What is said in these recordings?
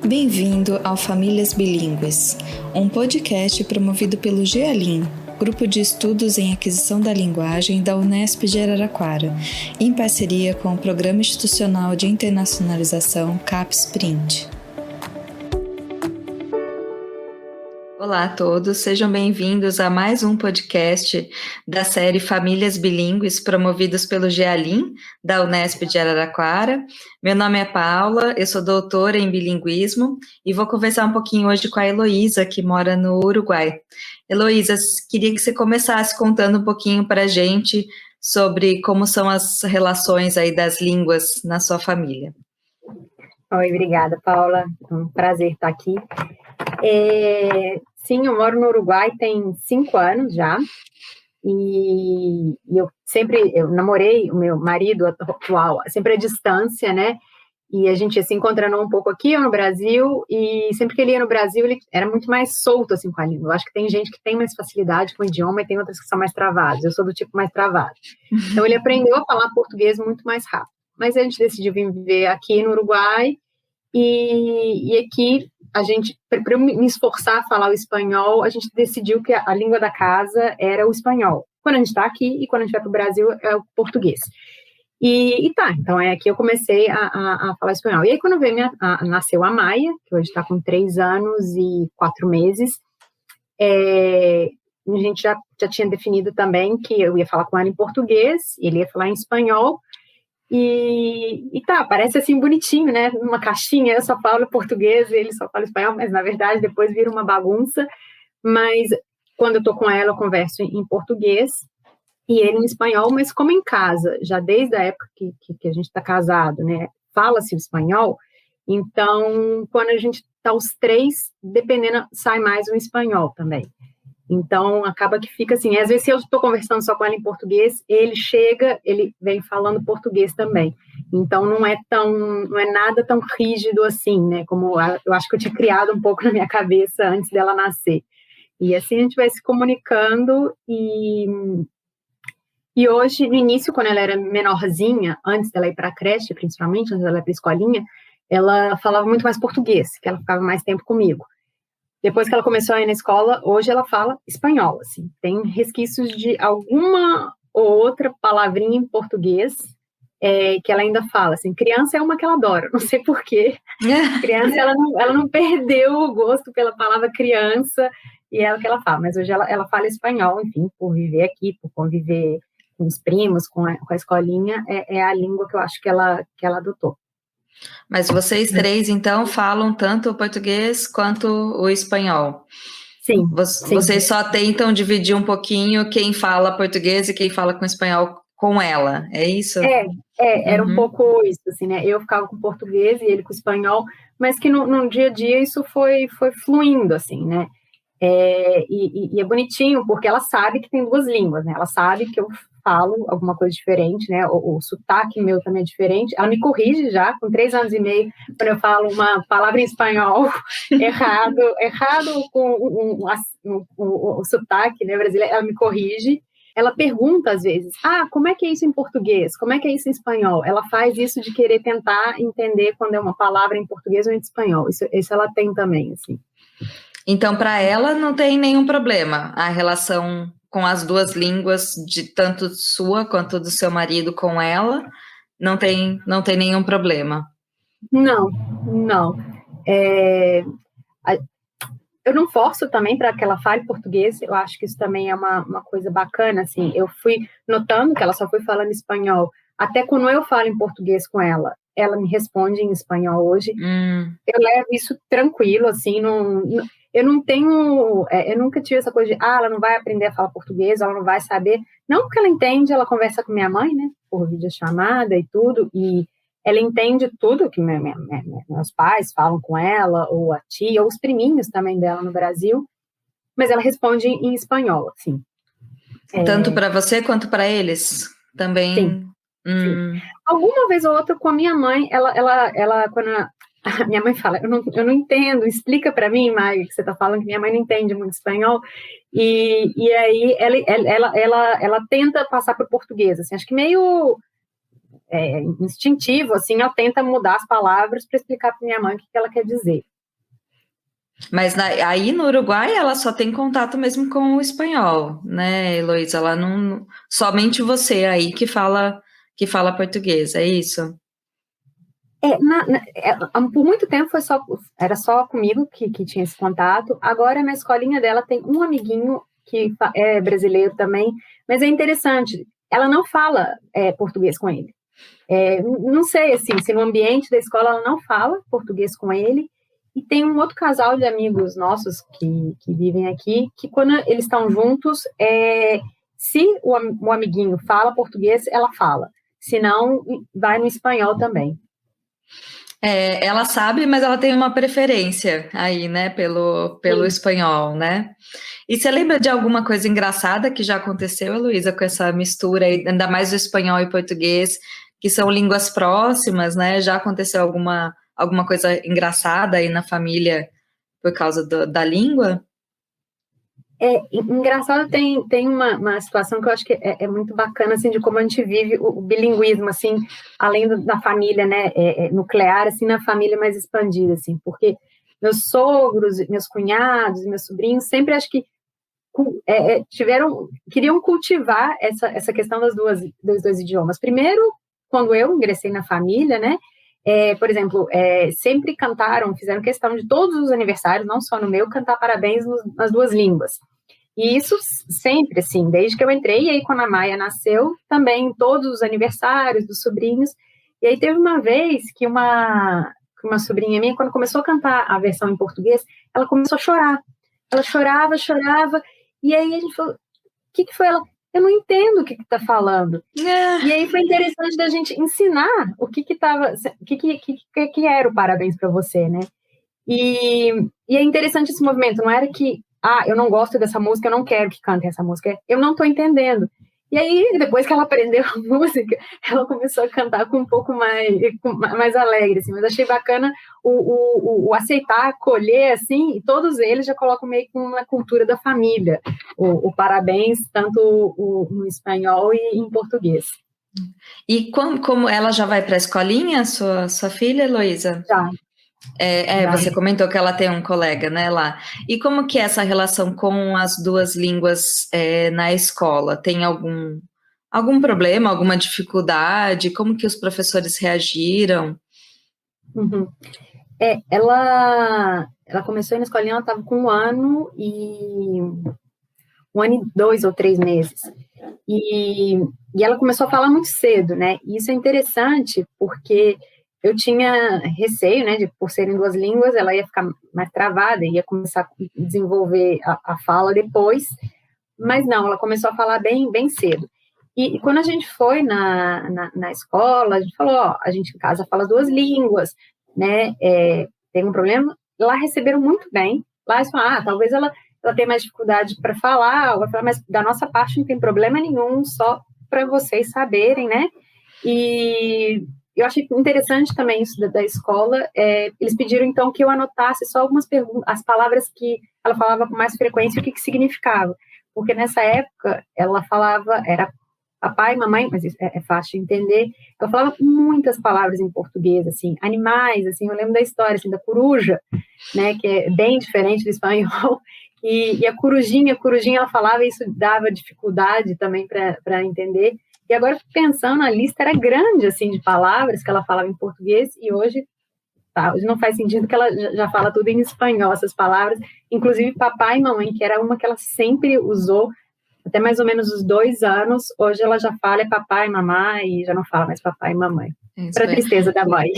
Bem-vindo ao Famílias Bilíngues, um podcast promovido pelo GEALIN, Grupo de Estudos em Aquisição da Linguagem da Unesp de Araraquara, em parceria com o Programa Institucional de Internacionalização CAPES-Print. Olá a todos, sejam bem-vindos a mais um podcast da série Famílias Bilíngues, promovidos pelo GEALIN, da Unesp de Araraquara. Meu nome é Paula, eu sou doutora em bilinguismo e vou conversar um pouquinho hoje com a Heloísa, que mora no Uruguai. Heloísa, queria que você começasse contando um pouquinho para a gente sobre como são as relações aí das línguas na sua família. Oi, obrigada, Paula. É um prazer estar aqui. Sim, eu moro no Uruguai tem 5 anos já, e eu namorei o meu marido atual, sempre à distância, né? E a gente ia se encontrando um pouco aqui, eu no Brasil, e sempre que ele ia no Brasil, ele era muito mais solto, assim, com a língua. Eu acho que tem gente que tem mais facilidade com o idioma e tem outras que são mais travadas. Eu sou do tipo mais travado. Então, ele aprendeu a falar português muito mais rápido. Mas a gente decidiu vir viver aqui no Uruguai, e aqui, para eu me esforçar a falar o espanhol, a gente decidiu que a língua da casa era o espanhol. Quando a gente está aqui e quando a gente vai para o Brasil, é o português. Então é aqui que eu comecei a falar espanhol. E aí, quando nasceu a Maia, que hoje está com 3 anos e 4 meses, a gente já tinha definido também que eu ia falar com ela em português, ele ia falar em espanhol. Parece assim bonitinho, né? Numa caixinha, eu só falo português e ele só fala espanhol, mas na verdade depois vira uma bagunça. Mas quando eu tô com ela, eu converso em português e ele em espanhol, mas como em casa, já desde a época que a gente tá casado, né? Fala-se o espanhol, então quando a gente tá os três, dependendo, sai mais o espanhol também. Então, acaba que fica assim, às vezes se eu estou conversando só com ela em português, ele vem falando português também. Então, não é nada tão rígido assim, né, como eu acho que eu tinha criado um pouco na minha cabeça antes dela nascer. E assim a gente vai se comunicando e hoje, no início, quando ela era menorzinha, antes dela ir para a creche, principalmente, antes dela ir para a escolinha, ela falava muito mais português, que ela ficava mais tempo comigo. Depois que ela começou a ir na escola, hoje ela fala espanhol, assim. Tem resquícios de alguma ou outra palavrinha em português que ela ainda fala, assim. Criança é uma que ela adora, não sei porquê. Criança, ela não perdeu o gosto pela palavra criança, e é o que ela fala. Mas hoje ela fala espanhol, enfim, por viver aqui, por conviver com os primos, com a escolinha, é a língua que eu acho que ela adotou. Mas vocês três, então, falam tanto o português quanto o espanhol? Sim. Vocês só tentam dividir um pouquinho quem fala português e quem fala com espanhol com ela, é isso? Era um pouco isso, assim, né? Eu ficava com português e ele com espanhol, mas que no dia a dia isso foi fluindo, assim, né? E é bonitinho, porque ela sabe que tem 2 línguas, né? Ela sabe que eu falo alguma coisa diferente, né? O sotaque meu também é diferente. Ela me corrige já, com 3 anos e meio, quando eu falo uma palavra em espanhol errado com o sotaque, né, brasileiro, ela me corrige. Ela pergunta às vezes, como é que é isso em português? Como é que é isso em espanhol? Ela faz isso de querer tentar entender quando é uma palavra em português ou em espanhol. Isso ela tem também, assim. Então, para ela, não tem nenhum problema a relação com as 2 línguas, de tanto sua quanto do seu marido com ela, não tem nenhum problema. Não. Eu não forço também para que ela fale português, eu acho que isso também é uma coisa bacana, assim. Eu fui notando que ela só foi falando espanhol, até quando eu falo em português com ela me responde em espanhol hoje. Eu levo isso tranquilo, assim, eu não tenho, eu nunca tive essa coisa de, ela não vai aprender a falar português, ela não vai saber. Não, porque ela entende, ela conversa com minha mãe, né, por videochamada e tudo, e ela entende tudo que meus pais falam com ela, ou a tia, ou os priminhos também dela no Brasil, mas ela responde em espanhol, assim. Tanto para você quanto para eles? Também? Sim. Sim. Alguma vez ou outra com a minha mãe, ela quando a minha mãe fala, eu não entendo, explica para mim, Maia, que você está falando, que minha mãe não entende muito espanhol, e aí ela tenta passar para o português, assim, acho que meio instintivo, assim, ela tenta mudar as palavras para explicar para minha mãe o que ela quer dizer. Mas aí no Uruguai ela só tem contato mesmo com o espanhol, né, Heloísa? Ela não, somente você aí que fala português, é isso? Por muito tempo era só comigo que tinha esse contato. Agora na escolinha dela tem um amiguinho que é brasileiro também, mas é interessante, ela não fala português com ele. Não sei assim, se no ambiente da escola ela não fala português com ele. E tem um outro casal de amigos nossos que vivem aqui, que quando eles estão juntos, se o amiguinho fala português, ela fala. Se não, vai no espanhol também. Ela sabe, mas ela tem uma preferência aí, né, pelo espanhol, né? E você lembra de alguma coisa engraçada que já aconteceu, Heloísa, com essa mistura, ainda mais do espanhol e português, que são línguas próximas, né? Já aconteceu alguma coisa engraçada aí na família por causa da língua? Engraçado, tem uma situação que eu acho que é muito bacana, assim, de como a gente vive o bilinguismo, assim, além da família, né, nuclear, assim, na família mais expandida, assim, porque meus sogros, meus cunhados, meus sobrinhos, sempre acho que queriam cultivar essa questão dos dois idiomas. Primeiro, quando eu ingressei na família, né, por exemplo, sempre fizeram questão de todos os aniversários, não só no meu, cantar parabéns nas duas línguas. E isso sempre, assim, desde que eu entrei, e aí quando a Maia nasceu, também todos os aniversários dos sobrinhos. E aí teve uma vez que uma sobrinha minha, quando começou a cantar a versão em português, ela começou a chorar. Ela chorava, chorava, e aí a gente falou, o que foi ela? Eu não entendo o que tá falando. E aí foi interessante da gente ensinar o que era o parabéns para você, né? E é interessante esse movimento, não era que, eu não gosto dessa música, eu não quero que cante essa música, eu não estou entendendo. E aí, depois que ela aprendeu a música, ela começou a cantar com um pouco mais alegre, assim, mas achei bacana o aceitar, acolher, assim, e todos eles já colocam meio que uma cultura da família, o parabéns, tanto no espanhol e em português. E como ela já vai para a escolinha, sua filha, Heloísa? Já. Você comentou que ela tem um colega, né, lá. E como que é essa relação com as duas línguas na escola? Tem algum problema, alguma dificuldade? Como que os professores reagiram? Uhum. Ela começou na escolinha, ela estava com 1 ano e 2 ou 3 meses. E ela começou a falar muito cedo, né? E isso é interessante porque eu tinha receio, né, por serem duas línguas, ela ia ficar mais travada, ia começar a desenvolver a fala depois, mas não, ela começou a falar bem, bem cedo. E quando a gente foi na escola, a gente falou, a gente em casa fala duas línguas, né, tem um problema, lá receberam muito bem, lá eles falaram, talvez ela tem mais dificuldade para falar, mas da nossa parte não tem problema nenhum, só para vocês saberem, né, e eu achei interessante também isso da escola, eles pediram então que eu anotasse só algumas as palavras que ela falava com mais frequência e o que significava, porque nessa época ela falava, era papai, mamãe, mas isso é fácil de entender, ela falava muitas palavras em português, assim, animais, assim, eu lembro da história, assim, da coruja, né, que é bem diferente do espanhol, e a corujinha, ela falava, e isso dava dificuldade também para entender, e agora pensando, a lista era grande, assim, de palavras que ela falava em português, e hoje não faz sentido que ela já fala tudo em espanhol, essas palavras, inclusive papai e mamãe, que era uma que ela sempre usou, até mais ou menos os 2 anos, hoje ela já fala papai e mamãe, e já não fala mais papai e mamãe. Para tristeza da mãe.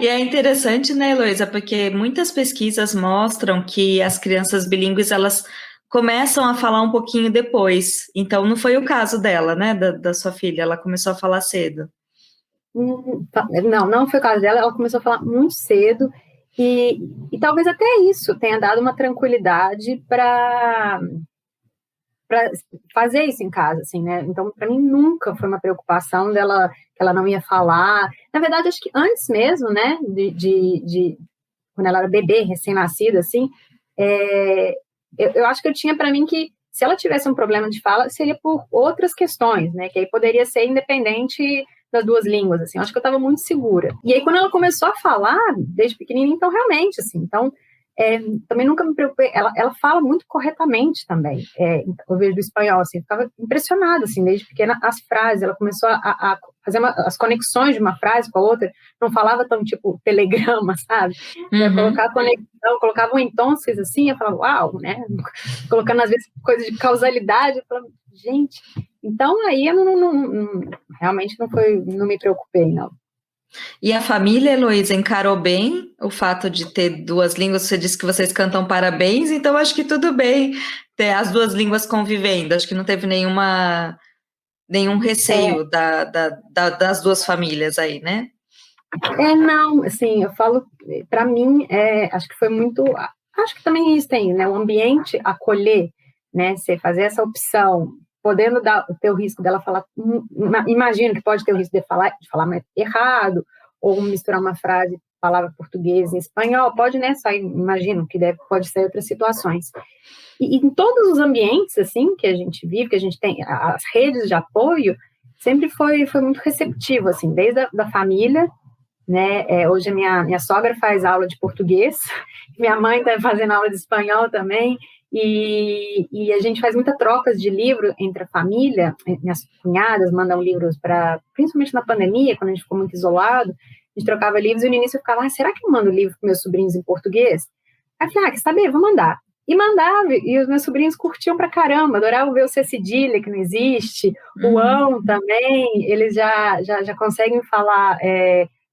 E é interessante, né, Heloísa, porque muitas pesquisas mostram que as crianças bilíngues, elas começam a falar um pouquinho depois. Então, não foi o caso dela, né, da sua filha, ela começou a falar cedo. Não foi o caso dela, ela começou a falar muito cedo, e talvez até isso tenha dado uma tranquilidade para fazer isso em casa, assim, né? Então, para mim, nunca foi uma preocupação dela, que ela não ia falar. Na verdade, acho que antes mesmo, né, de quando ela era bebê, recém-nascida, assim, eu acho que eu tinha para mim que se ela tivesse um problema de fala, seria por outras questões, né? Que aí poderia ser independente das duas línguas, assim. Eu acho que eu estava muito segura. E aí, quando ela começou a falar, desde pequenininha, então, realmente, assim, então, também nunca me preocupei, ela fala muito corretamente também, eu vejo do espanhol, assim, eu ficava impressionada, assim, desde pequena, as frases, ela começou a fazer as conexões de uma frase com a outra, não falava tão, tipo, telegrama, sabe? Ia colocar a conexão, colocava um entonces, assim, eu falava, uau, né? Colocando, às vezes, coisas de causalidade, eu falava, gente, então aí eu realmente não me preocupei, não. E a família, Heloísa, encarou bem o fato de ter duas línguas? Você disse que vocês cantam parabéns, então acho que tudo bem ter as duas línguas convivendo. Acho que não teve nenhum receio das duas famílias aí, né? Não, assim, eu falo, para mim, acho que foi muito, acho que também isso tem, né, o ambiente acolher, né, você fazer essa opção, podendo ter o risco dela falar, imagino que pode ter o risco de falar errado, ou misturar uma frase, palavra português e espanhol, pode, né, sair, imagino que pode sair outras situações. E em todos os ambientes, assim, que a gente vive, que a gente tem, as redes de apoio, sempre foi muito receptivo, assim, desde da família, né? Hoje a minha sogra faz aula de português, minha mãe está fazendo aula de espanhol também, e a gente faz muita troca de livro entre a família. Minhas cunhadas mandam livros principalmente na pandemia, quando a gente ficou muito isolado, a gente trocava livros, e no início eu ficava, será que eu mando livro para meus sobrinhos em português? Aí eu falei, quer saber, vou mandar. E mandava, e os meus sobrinhos curtiam pra caramba, adoravam ver o C cedilha, que não existe, o ão também, eles já conseguem falar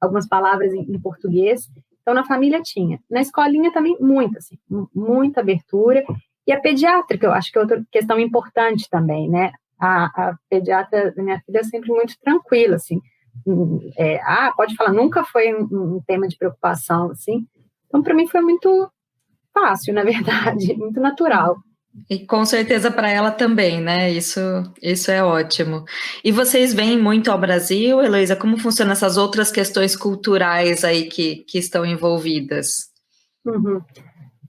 algumas palavras em português. Então, na família tinha. Na escolinha também, assim, muita abertura. E a pediatra, que eu acho que é outra questão importante também, né? A pediatra da minha filha é sempre muito tranquila, assim. Pode falar, nunca foi um tema de preocupação, assim. Então, para mim, foi muito fácil, na verdade, muito natural. E com certeza para ela também, né? Isso é ótimo. E vocês vêm muito ao Brasil, Heloísa? Como funcionam essas outras questões culturais aí que estão envolvidas? Uhum.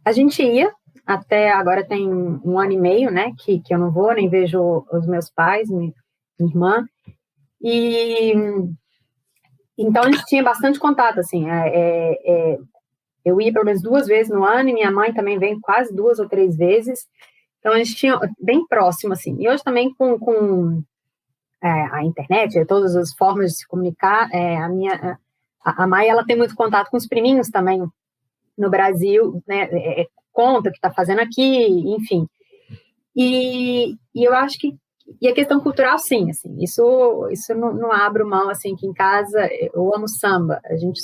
A gente ia, até agora tem 1 ano e meio, né, que eu não vou, nem vejo os meus pais, minha irmã, e então a gente tinha bastante contato, assim, eu ia pelo menos 2 vezes no ano, e minha mãe também vem quase 2 ou 3 vezes, então a gente tinha bem próximo, assim, e hoje também com a internet, todas as formas de se comunicar, a Maia, ela tem muito contato com os priminhos também no Brasil, né, conta o que está fazendo aqui, enfim. E eu acho que, e a questão cultural, sim, assim, isso não abro mão, assim, que em casa eu amo samba, a gente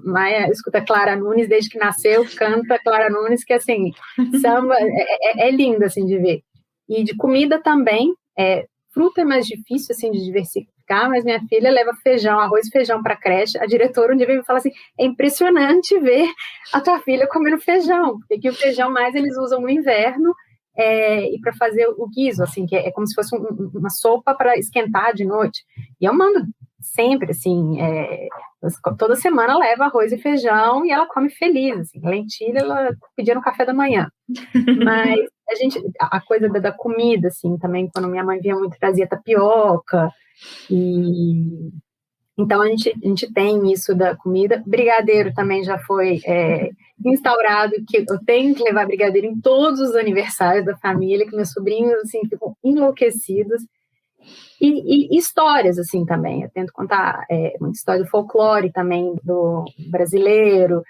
Maia escuta Clara Nunes desde que nasceu, canta Clara Nunes, que, assim, samba é lindo, assim, de ver. E de comida também, fruta é mais difícil, assim, de diversificar, mas minha filha leva arroz e feijão para a creche. A diretora um dia veio me falar assim, é impressionante ver a tua filha comendo feijão, porque aqui o feijão mais eles usam no inverno, e para fazer o guiso, assim, que é como se fosse uma sopa para esquentar de noite. E eu mando sempre, assim, toda semana leva arroz e feijão e ela come feliz, assim, lentilha ela pedia no café da manhã. Mas a coisa da comida, assim, também, quando minha mãe vinha muito, trazia tapioca, e então a gente tem isso da comida. Brigadeiro também já foi instaurado, que eu tenho que levar brigadeiro em todos os aniversários da família, que meus sobrinhos, assim, ficam enlouquecidos. E histórias, assim, também. Eu tento contar muita história do folclore também, do brasileiro,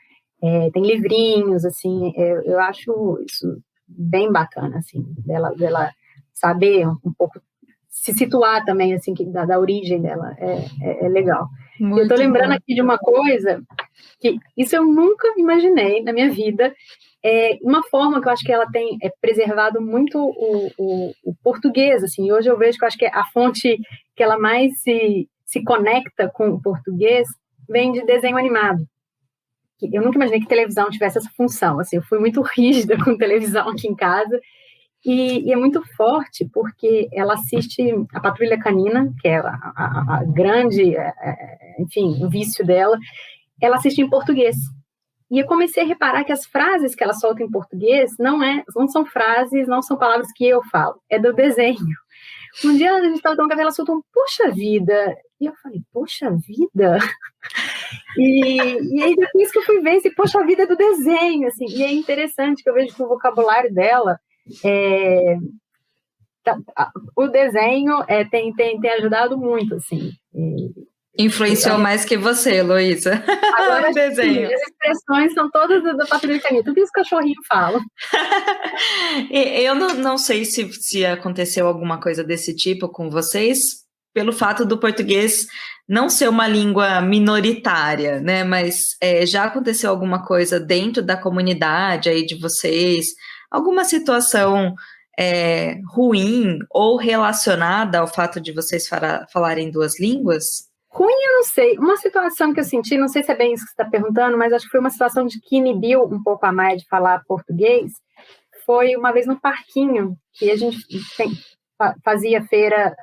tem livrinhos, assim, eu acho isso bem bacana, assim, dela saber um pouco, se situar também, assim, da origem dela, é legal. Muito eu tô lembrando aqui de uma coisa, que isso eu nunca imaginei na minha vida, uma forma que eu acho que ela tem preservado muito o português, assim, hoje eu vejo que eu acho que a fonte que ela mais se conecta com o português vem de desenho animado. Eu nunca imaginei que televisão tivesse essa função, assim, eu fui muito rígida com televisão aqui em casa, e é muito forte porque ela assiste a Patrulha Canina, que é a grande, enfim, o vício dela, ela assiste em português. E eu comecei a reparar que as frases que ela solta em português não são frases, não são palavras que eu falo, é do desenho. Um dia a gente estava tomando café, ela soltou um "poxa vida", e eu falei, poxa vida? E aí depois que eu fui ver, assim, poxa, a vida é do desenho, assim, e é interessante que eu vejo que o vocabulário dela, o desenho tem ajudado muito, assim. Influenciou mais que você, Heloísa. Agora, o desenho. Sim, as expressões são todas da Patrulha Canina, tudo isso que o cachorrinho fala. Eu não sei se aconteceu alguma coisa desse tipo com vocês, pelo fato do português não ser uma língua minoritária, né? Mas já aconteceu alguma coisa dentro da comunidade aí de vocês? Alguma situação ruim ou relacionada ao fato de vocês falarem duas línguas? Ruim, eu não sei. Uma situação que eu senti, não sei se é bem isso que você está perguntando, mas acho que foi uma situação de que inibiu um pouco a Maia de falar português. Foi uma vez no parquinho, que a gente fazia feira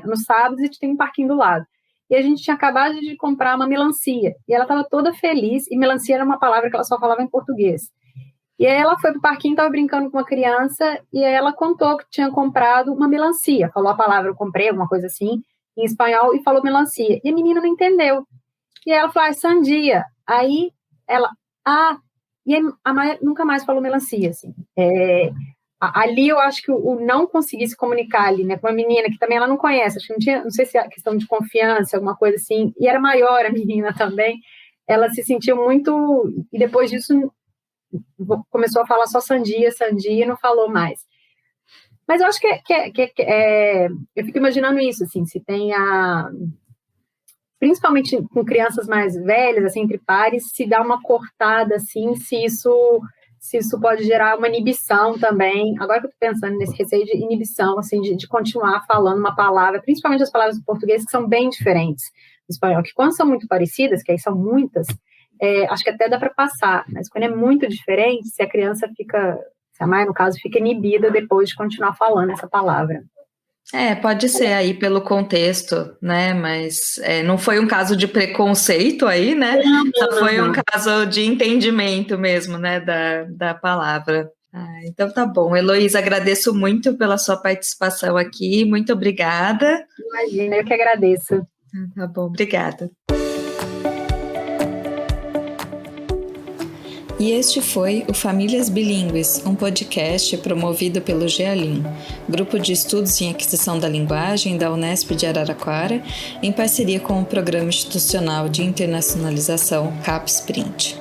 no sábado e tem um parquinho do lado. E a gente tinha acabado de comprar uma melancia. E ela estava toda feliz, e melancia era uma palavra que ela só falava em português. E aí ela foi pro parquinho, estava brincando com uma criança, e aí ela contou que tinha comprado uma melancia. Falou a palavra, eu comprei, alguma coisa assim, em espanhol, e falou melancia. E a menina não entendeu. E aí ela falou, sandia. Aí ela, e aí a Maia nunca mais falou melancia, assim. Ali eu acho que o não conseguir se comunicar ali, né, com uma menina que também ela não conhece, acho que não sei se é questão de confiança, alguma coisa assim, e era maior a menina também, ela se sentiu muito, e depois disso começou a falar só sandia, e não falou mais. Mas eu acho eu fico imaginando isso, assim, se tem principalmente com crianças mais velhas, assim, entre pares, se dá uma cortada, assim, se isso pode gerar uma inibição também. Agora que eu estou pensando nesse receio de inibição, assim, de continuar falando uma palavra, principalmente as palavras do português, que são bem diferentes do espanhol, que quando são muito parecidas, que aí são muitas, acho que até dá para passar, mas quando é muito diferente, se a criança se a Maia, no caso, fica inibida depois de continuar falando essa palavra. Pode ser aí pelo contexto, né? Mas não foi um caso de preconceito aí, né? Só foi um caso de entendimento mesmo, né? Da palavra. Então tá bom. Heloísa, agradeço muito pela sua participação aqui. Muito obrigada. Imagina, eu que agradeço. Tá bom, obrigada. E este foi o Famílias Bilíngues, um podcast promovido pelo GEALIN, Grupo de Estudos em Aquisição da Linguagem da Unesp de Araraquara, em parceria com o Programa Institucional de Internacionalização CAPES-Print.